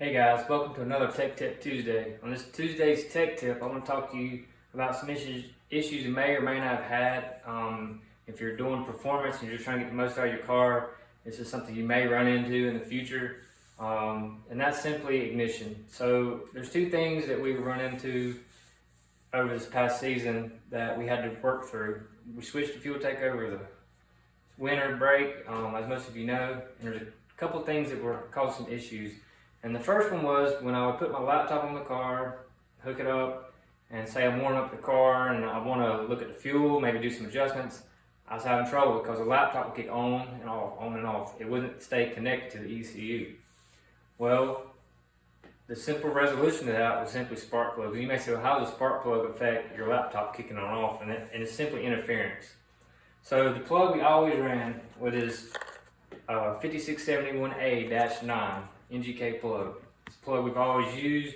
Hey guys, welcome to another Tech Tip Tuesday. On this Tuesday's Tech Tip, I want to talk to you about some issues you may or may not have had. If you're doing performance and you're just trying to get the most out of your car, this is something you may run into in the future, and that's simply ignition. So there's two things that we've run into over this past season that we had to work through. We switched to fuel tank over the winter break, as most of you know, and there's a couple things that were causing some issues. And the first one was when I would put my laptop on the car, hook it up, and say I'm warming up the car and I want to look at the fuel, maybe do some adjustments. I was having trouble because the laptop would get on and off. It wouldn't stay connected to the ECU. Well, the simple resolution to that was simply spark plugs. You may say, well, how does a spark plug affect your laptop kicking on and off? And it's simply interference. So the plug we always ran with is 5671A-9 NGK plug. It's a plug we've always used.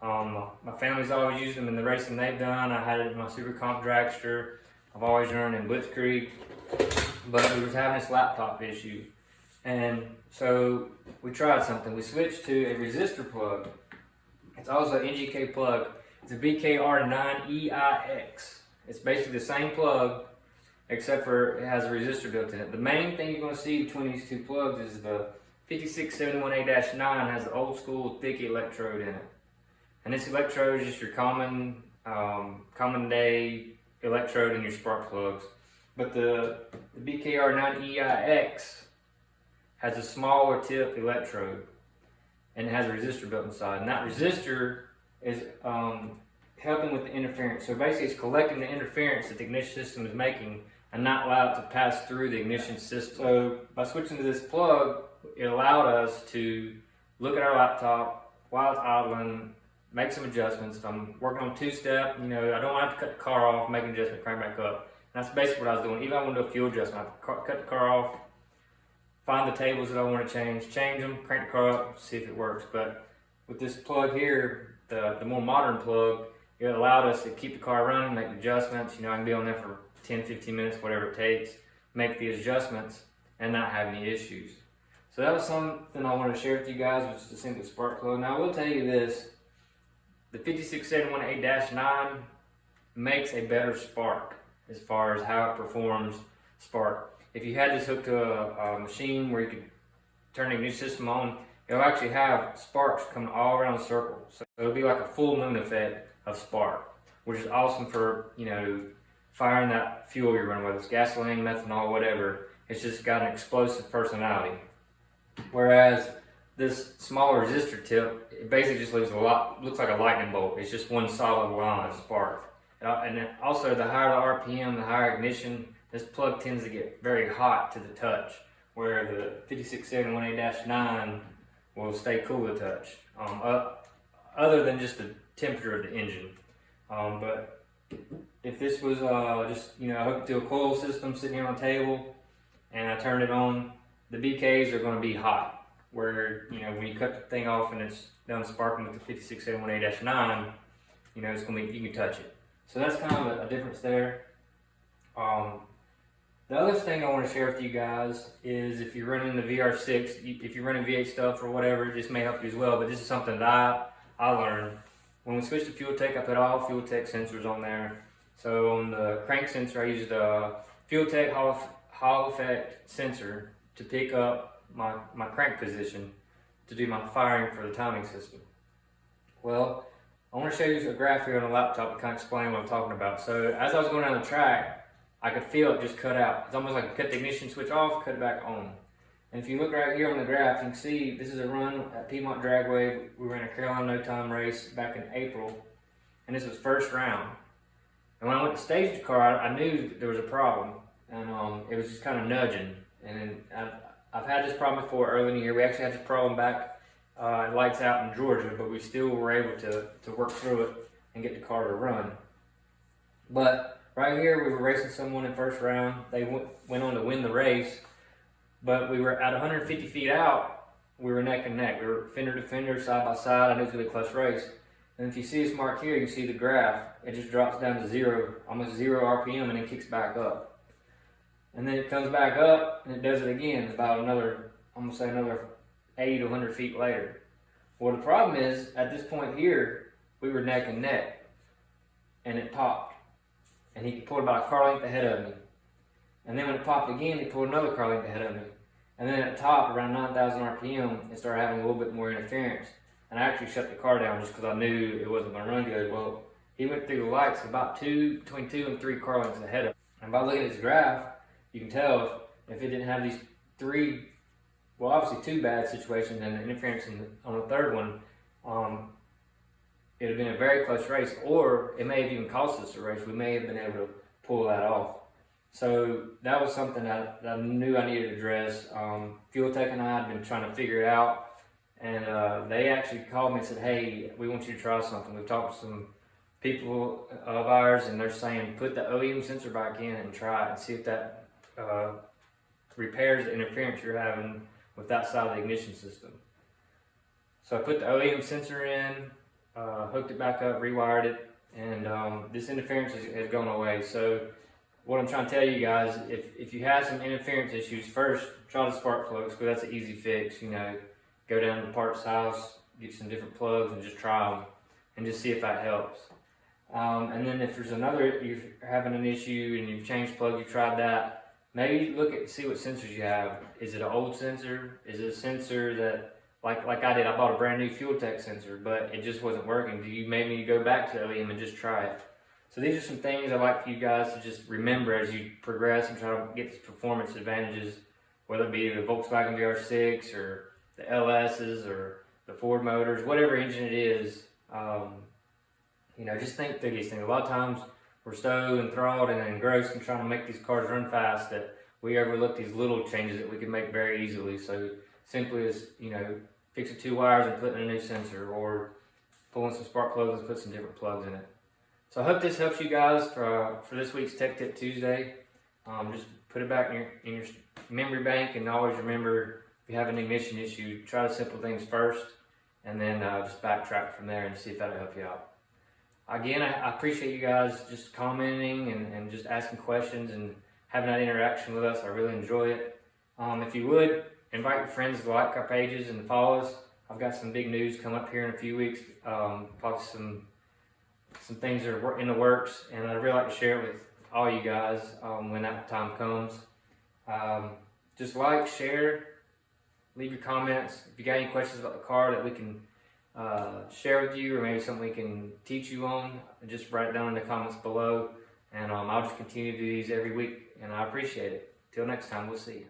My family's always used them in the racing they've done. I had it in my Super Comp dragster. I've always run in Blitzkrieg, but we was having this laptop issue. And so we tried something. We switched to a resistor plug. It's also an NGK plug. It's a BKR9EIX. It's basically the same plug, except for it has a resistor built in it. The main thing you're going to see between these two plugs is the 5671A-9 has the old school thick electrode in it. And this electrode is just your common day electrode in your spark plugs. But the BKR9EIX has a smaller tip electrode and it has a resistor built inside. And that resistor is helping with the interference. So basically it's collecting the interference that the ignition system is making and not allow it to pass through the ignition system. So by switching to this plug, it allowed us to look at our laptop while it's idling, make some adjustments. If I'm working on two-step, I don't have to cut the car off, make an adjustment, crank back up. And that's basically what I was doing. Even if I want to do a fuel adjustment, I cut the car off, find the tables that I want to change them, crank the car up, see if it works. But with this plug here, the more modern plug, it allowed us to keep the car running, make adjustments. I can be on there for 10, 15 minutes, whatever it takes, make the adjustments and not have any issues. So that was something I wanted to share with you guys, which is a simple spark plug. Now I will tell you this, the 5671A-9 makes a better spark as far as how it performs spark. If you had this hooked to a machine where you could turn the ignition system on, it'll actually have sparks coming all around the circle. So it'll be like a full moon effect of spark, which is awesome for, firing that fuel you're running, whether it's gasoline, methanol, whatever. It's just got an explosive personality. Whereas this smaller resistor tip, it basically just looks like a lightning bolt. It's just one solid line of spark. And then also the higher the RPM, the higher ignition, this plug tends to get very hot to the touch, where the 5671A-9 will stay cool to touch, other than just the temperature of the engine. But if this was just, hooked to a coil system sitting here on the table and I turned it on, the BKs are going to be hot, where, when you cut the thing off and it's done sparking with the 5671A-9, it's going to be, you can touch it. So that's kind of a difference there. The other thing I want to share with you guys is if you're running the vr6, if you're running V8 stuff or whatever, this may help you as well, but this is something that I learned. When we switched to fuel tank, I put all fuel tank sensors on there. So on the crank sensor, I used the fuel tank Hall effect sensor to pick up my crank position to do my firing for the timing system. Well, I want to show you a graph here on the laptop to kind of explain what I'm talking about. So as I was going down the track, I could feel it just cut out. It's almost like I cut the ignition switch off, cut it back on. And if you look right here on the graph, you can see this is a run at Piedmont Dragway. We ran a Carolina No Time race back in April, and this was first round. And when I went to stage the car, I knew there was a problem, and it was just kind of nudging. And I've had this problem before early in the year. We actually had this problem back at Lights Out in Georgia, but we still were able to work through it and get the car to run. But right here, we were racing someone in first round. They went on to win the race. But we were at 150 feet out, we were neck and neck. We were fender to fender, side by side. I knew it was going to be a close race. And if you see this mark here, you can see the graph. It just drops down to zero, almost 0 RPM, and then kicks back up. And then it comes back up, and it does it again about another, I'm going to say another 80 to 100 feet later. Well, the problem is, at this point here, we were neck and neck, and it popped. And he pulled about a car length ahead of me. And then when it popped again, he pulled another car length ahead of me. And then at the top, around 9,000 RPM, it started having a little bit more interference. And I actually shut the car down just because I knew it wasn't going to run good. Well, he went through the lights about between 2 and 3 car lengths ahead of me. And by looking at this graph, you can tell if it didn't have these 3, well, obviously 2 bad situations and the interference on the third one, it would have been a very close race, or it may have even cost us a race. We may have been able to pull that off. So that was something that I knew I needed to address. Fuel Tech and I had been trying to figure it out, and they actually called me and said, hey, we want you to try something. We've talked to some people of ours, and they're saying put the OEM sensor back in and try it and see if that repairs the interference you're having with that side of the ignition system. So I put the OEM sensor in, hooked it back up, rewired it, and this interference has gone away. So what I'm trying to tell you guys, if you have some interference issues, first try the spark plugs, because that's an easy fix. You know, go down to the parts house, get some different plugs, and just try them, and just see if that helps. And then if there's you're having an issue and you've changed plug, you've tried that, maybe see what sensors you have. Is it an old sensor? Is it a sensor that, like I did, I bought a brand new Fuel Tech sensor, but it just wasn't working. Do you maybe go back to OEM and just try it? So these are some things I'd like for you guys to just remember as you progress and try to get these performance advantages, whether it be the Volkswagen vr6 or the LS's or the Ford motors, whatever engine it is. You know, just think through these things. A lot of times we're so enthralled and engrossed in trying to make these cars run fast that we overlook these little changes that we can make very easily. So simply as, you know, fixing 2 wires and putting in a new sensor, or pulling some spark plugs and put some different plugs in it. So I hope this helps you guys for this week's Tech Tip Tuesday. Just put it back in your memory bank, and always remember, if you have an ignition issue, try the simple things first, and then just backtrack from there and see if that'll help you out. Again, I appreciate you guys just commenting and just asking questions and having that interaction with us. I really enjoy it. If you would, invite your friends to like our pages and follow us. I've got some big news coming up here in a few weeks. Probably some things that are in the works, and I'd really like to share it with all you guys when that time comes. Just like, share, leave your comments. If you got any questions about the car that we can share with you, or maybe something we can teach you on, just write it down in the comments below, and I'll just continue to do these every week, and I appreciate it. Till next time, we'll see you.